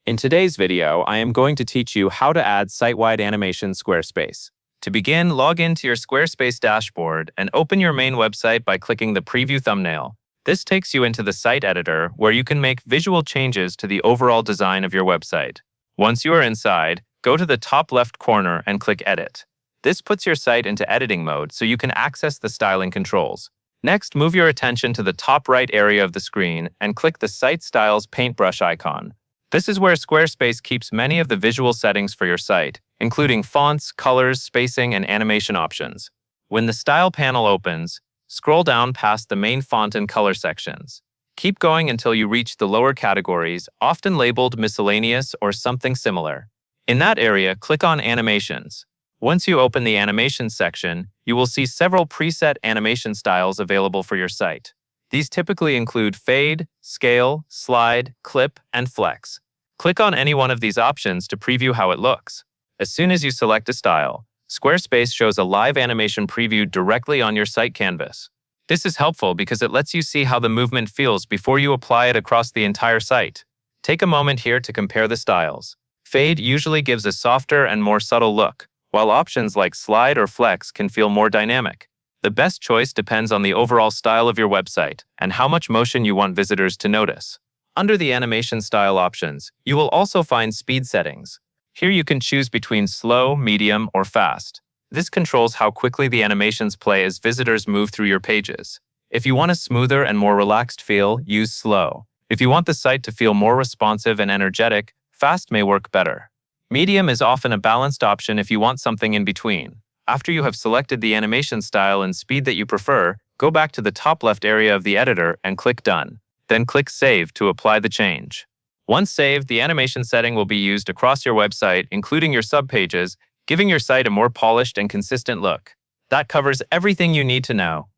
In today's video, I am going to teach you how to add site-wide animation Squarespace. To begin, log into your Squarespace dashboard and open your main website by clicking the preview thumbnail. This takes you into the site editor where you can make visual changes to the overall design of your website. Once you are inside, go to the top left corner and click Edit. This puts your site into editing mode so you can access the styling controls. Next, move your attention to the top right area of the screen and click the Site Styles paintbrush icon. This is where Squarespace keeps many of the visual settings for your site, including fonts, colors, spacing, and animation options. When the Style panel opens, scroll down past the main font and color sections. Keep going until you reach the lower categories, often labeled Miscellaneous or something similar. In that area, click on Animations. Once you open the Animations section, you will see several preset animation styles available for your site. These typically include fade, scale, slide, clip, and flex. Click on any one of these options to preview how it looks. As soon as you select a style, Squarespace shows a live animation preview directly on your site canvas. This is helpful because it lets you see how the movement feels before you apply it across the entire site. Take a moment here to compare the styles. Fade usually gives a softer and more subtle look, while options like slide or flex can feel more dynamic. The best choice depends on the overall style of your website and how much motion you want visitors to notice. Under the animation style options, you will also find speed settings. Here you can choose between slow, medium, or fast. This controls how quickly the animations play as visitors move through your pages. If you want a smoother and more relaxed feel, use slow. If you want the site to feel more responsive and energetic, fast may work better. Medium is often a balanced option if you want something in between. After you have selected the animation style and speed that you prefer, go back to the top left area of the editor and click Done. Then click Save to apply the change. Once saved, the animation setting will be used across your website, including your subpages, giving your site a more polished and consistent look. That covers everything you need to know.